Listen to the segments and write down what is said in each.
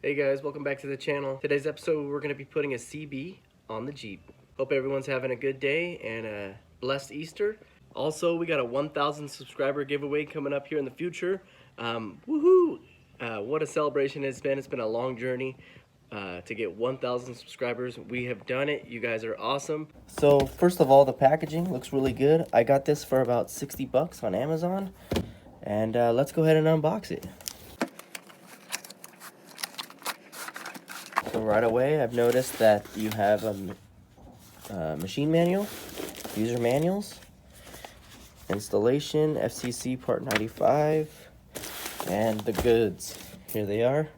Hey guys, welcome back to the channel. Today's episode we're going to be putting a CB on the Jeep. Hope everyone's having a good day and a blessed Easter. Also, we got a 1,000 subscriber giveaway coming up here in the future. Woohoo! What a celebration it's been. It's been a long journey to get 1,000 subscribers. We have done it. You guys are awesome. So first of all, the packaging looks really good. I got this for about 60 bucks on Amazon. And let's go ahead and unbox it. So right away, I've noticed that you have a machine manual, user manuals, installation, FCC Part 95, and the goods. Here they are.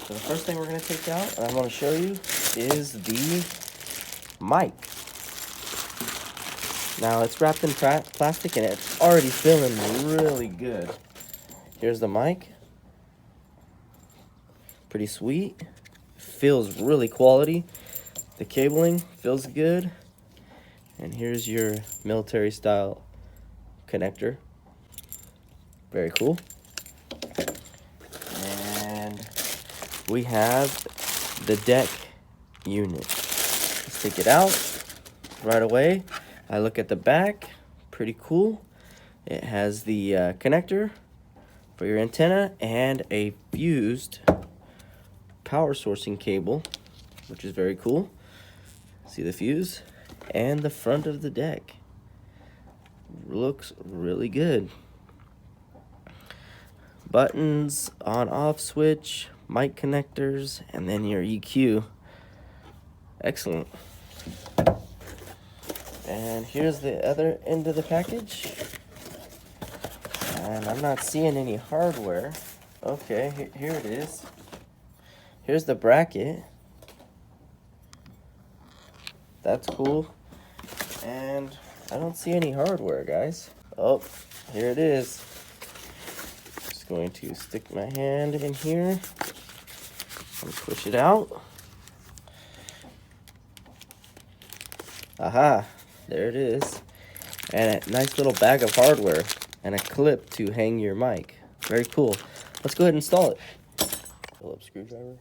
So the first thing we're going to take out, and I want to show you, is the mic. Now it's wrapped in plastic and it's already feeling really good. Here's the mic. Pretty sweet. Feels really quality. The cabling feels good. And here's your military style connector. Very cool. And we have the deck unit. Let's take it out. Right away, I look at the back. Pretty cool. It has the connector for your antenna and a fused power sourcing cable, which is very cool. See the fuse and the front of the deck looks really good. Buttons, on off switch, mic connectors, and then your EQ. Excellent. And here's the other end of the package, and I'm not seeing any hardware. Okay, here it is. Here's the bracket. That's cool. And I don't see any hardware, guys. Oh, here it is. Just going to stick my hand in here and push it out. Aha, there it is. And a nice little bag of hardware and a clip to hang your mic. Very cool. Let's go ahead and install it. Phillips screwdriver.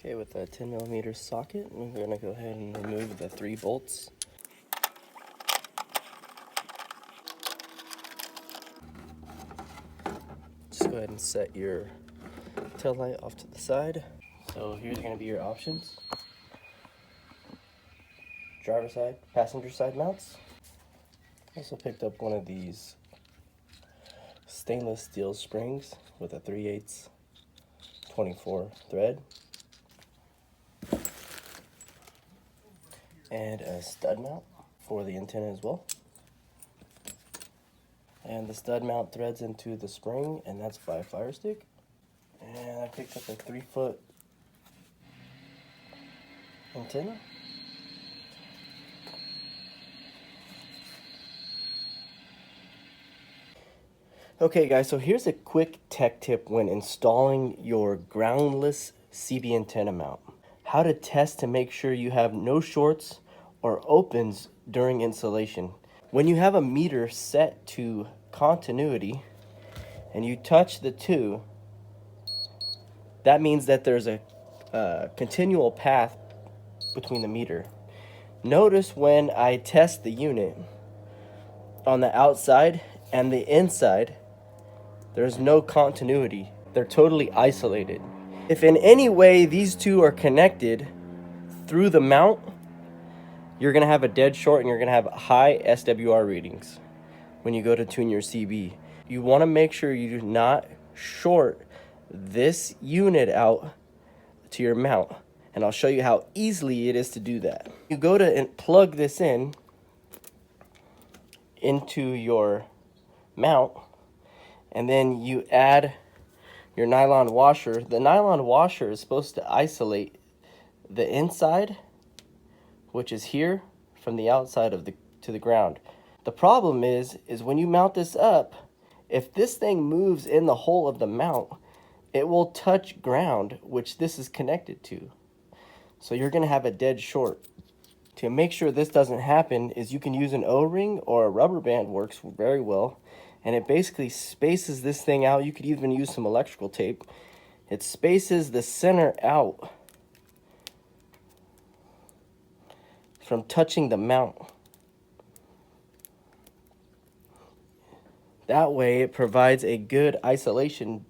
Okay, with a 10mm socket, we're going to go ahead and remove the 3 bolts. Just go ahead and set your tail light off to the side. So here's going to be your options. Driver side, passenger side mounts. Also picked up one of these stainless steel springs with a 3/8 24 thread. And a stud mount for the antenna as well. And the stud mount threads into the spring, and that's by Firestik. And I picked up a 3-foot antenna. Okay guys, so here's a quick tech tip when installing your groundless CB antenna mount. How to test to make sure you have no shorts or opens during installation. When you have a meter set to continuity and you touch the 2, that means that there's a continual path between the meter. Notice when I test the unit on the outside and the inside, there's no continuity. They're totally isolated. If in any way these 2 are connected through the mount, you're going to have a dead short and you're going to have high SWR readings when you go to tune your CB. You want to make sure you do not short this unit out to your mount. And I'll show you how easily it is to do that. You go to plug this into your mount, and then you add your nylon washer. The nylon washer is supposed to isolate the inside, which is here, from the outside of to the ground. The problem is when you mount this up, if this thing moves in the hole of the mount, it will touch ground, which this is connected to. So you're going to have a dead short. To make sure this doesn't happen is you can use an O-ring or a rubber band, works very well. and it basically spaces this thing out. You could even use some electrical tape. It spaces the center out from touching the mount. That way it provides a good isolation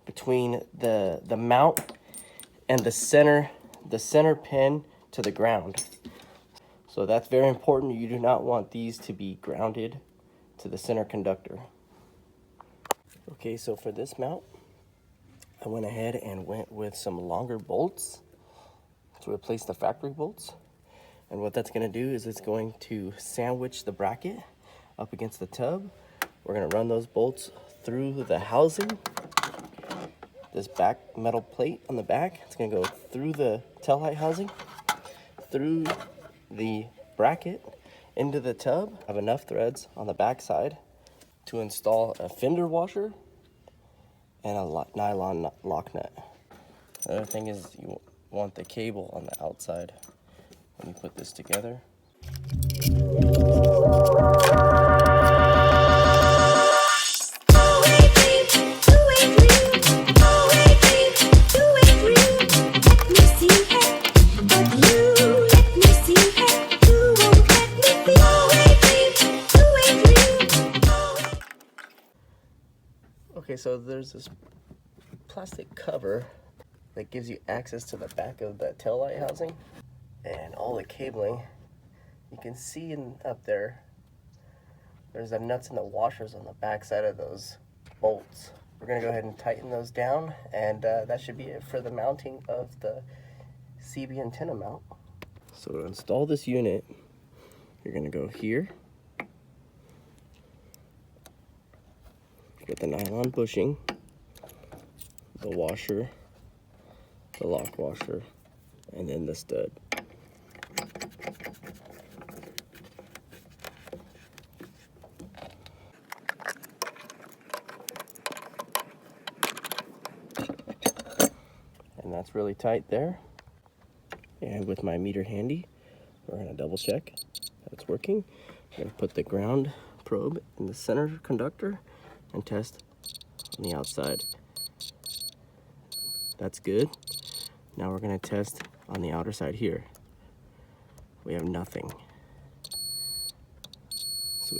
between the mount and the center pin to the ground. So that's very important. You do not want these to be grounded to the center conductor. Okay, so for this mount, I went ahead and went with some longer bolts to replace the factory bolts. And what that's going to do is it's going to sandwich the bracket up against the tub. We're going to run those bolts through the housing, this back metal plate on the back. It's going to go through the tail light housing, through the bracket, into the tub. I have enough threads on the back side to install a fender washer and a nylon lock nut. The other thing is you want the cable on the outside when you put this together. Okay, so there's this plastic cover that gives you access to the back of the taillight housing and all the cabling. You can see up there, there's the nuts and the washers on the back side of those bolts. We're gonna go ahead and tighten those down, and that should be it for the mounting of the CB antenna mount. So to install this unit, you're gonna go here, get the nylon bushing, the washer, the lock washer, and then the stud. And that's really tight there. And with my meter handy, we're gonna double check that it's working. I'm gonna put the ground probe in the center conductor and test on the outside. That's good. Now we're gonna test on the outer side here. We have nothing. So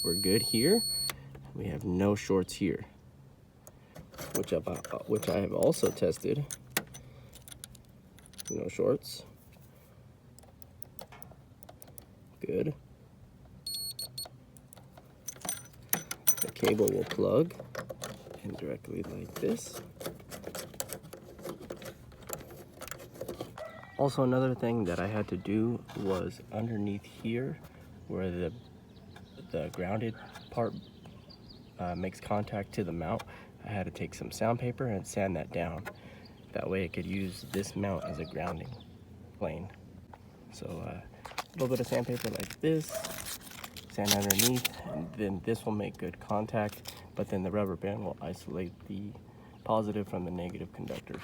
we're good here. We have no shorts here, which I have also tested. No shorts. Good. The cable will plug in directly like this. Also, another thing that I had to do was underneath here, where the grounded part makes contact to the mount, I had to take some sandpaper and sand that down. That way I could use this mount as a grounding plane. So a little bit of sandpaper like this, sand underneath, and then this will make good contact, but then the rubber band will isolate the positive from the negative conductors.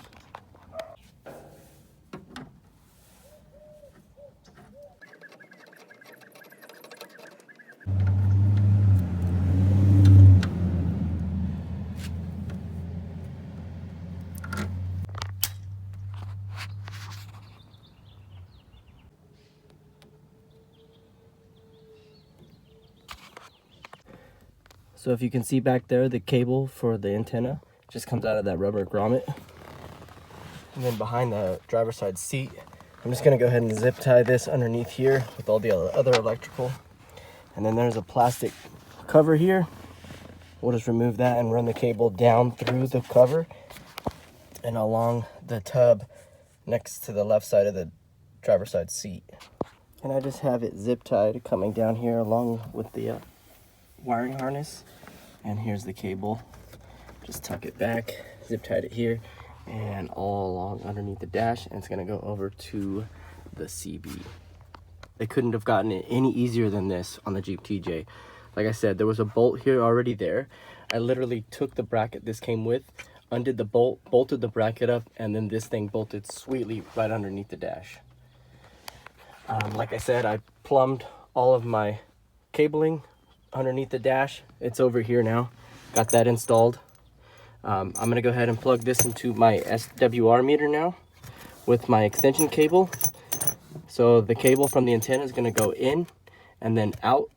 So if you can see back there, the cable for the antenna just comes out of that rubber grommet. And then behind the driver's side seat, I'm just gonna go ahead and zip tie this underneath here with all the other electrical. And then there's a plastic cover here. We'll just remove that and run the cable down through the cover and along the tub next to the left side of the driver's side seat. And I just have it zip tied coming down here along with the wiring harness. And here's the cable. Just tuck it back, zip tied it here, and all along underneath the dash, and it's gonna go over to the CB. They couldn't have gotten it any easier than this on the Jeep TJ. Like I said, there was a bolt here already there. I literally took the bracket this came with, undid the bolt, bolted the bracket up, and then this thing bolted sweetly right underneath the dash. Like I said, I plumbed all of my cabling underneath the dash. It's over here now. Got that installed. I'm gonna go ahead and plug this into my SWR meter now with my extension cable. So the cable from the antenna is gonna go in and then out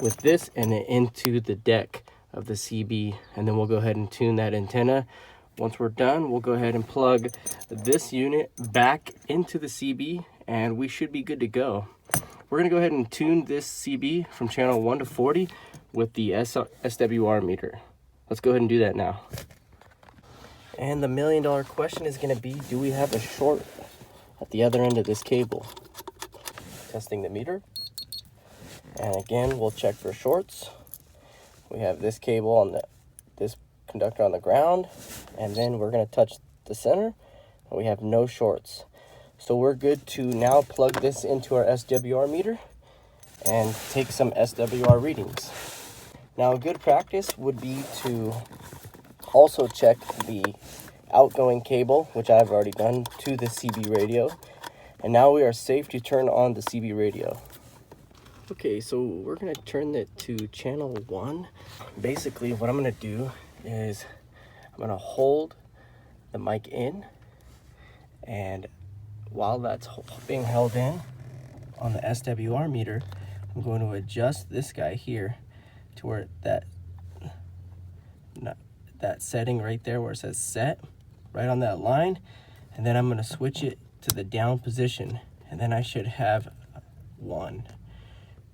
with this and then into the deck of the CB, and then we'll go ahead and tune that antenna. Once we're done, we'll go ahead and plug this unit back into the CB and we should be good to go. We're gonna go ahead and tune this CB from channel 1 to 40 with the SWR meter. Let's go ahead and do that now. And the $1,000,000 question is gonna be, do we have a short at the other end of this cable? Testing the meter. And again, we'll check for shorts. We have this cable on this conductor on the ground, and then we're going to touch the center, and we have no shorts. So we're good to now plug this into our SWR meter and take some SWR readings. Now, a good practice would be to also check the outgoing cable, which I've already done, to the CB radio. And now we are safe to turn on the CB radio. Okay, so we're gonna turn it to channel 1. Basically, what I'm gonna do is I'm gonna hold the mic in, and while that's being held in on the SWR meter, I'm going to adjust this guy here to where that setting right there where it says set, right on that line, and then I'm gonna switch it to the down position, and then I should have 1.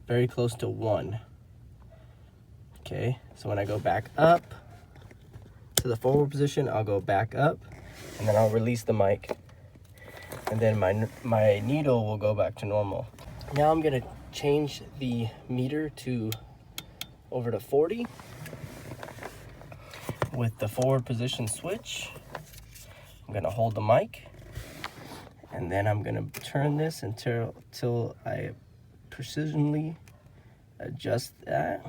Very close to 1. Okay, so when I go back up to the forward position, I'll go back up, and then I'll release the mic, and then my needle will go back to normal. Now I'm gonna change the meter to over to 40 with the forward position switch. I'm gonna hold the mic, and then I'm gonna turn this until I precisionally adjust that.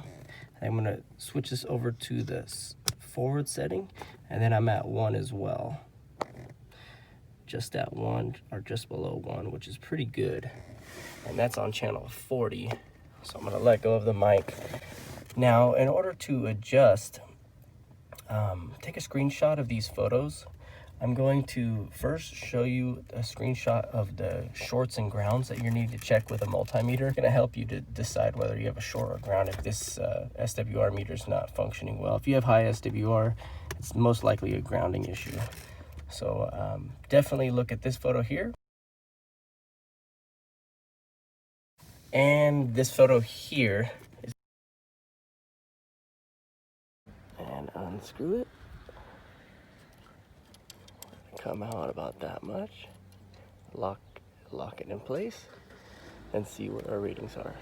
I'm gonna switch this over to this forward setting, and then I'm at 1 as well. Just at 1 or just below 1, which is pretty good. And that's on channel 40. So I'm gonna let go of the mic. Now, in order to adjust, take a screenshot of these photos. I'm going to first show you a screenshot of the shorts and grounds that you need to check with a multimeter. It's gonna help you to decide whether you have a short or ground if this SWR meter is not functioning well. If you have high SWR, it's most likely a grounding issue. So definitely look at this photo here. And this photo here. And unscrew it. Come out about that much, lock it in place, and see what our readings are.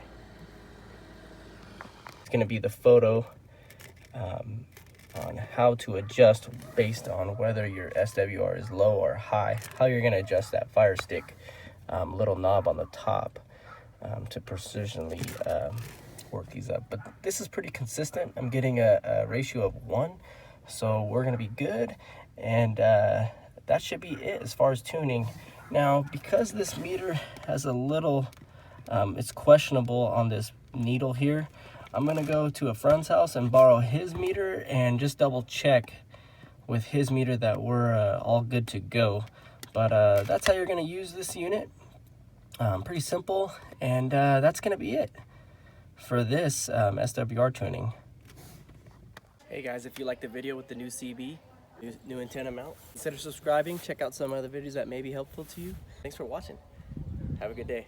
It's going to be the photo on how to adjust based on whether your SWR is low or high, how you're going to adjust that Firestik little knob on the top to precisionally work these up. But this is pretty consistent. I'm getting a ratio of 1, so we're going to be good. And that should be it as far as tuning. Now, because this meter has a little, it's questionable on this needle here, I'm gonna go to a friend's house and borrow his meter and just double check with his meter that we're all good to go. But that's how you're gonna use this unit. Pretty simple, and that's gonna be it for this SWR tuning. Hey guys, if you liked the video with the new CB, new antenna mount, consider subscribing. Check out some other videos that may be helpful to you. Thanks for watching. Have a good day.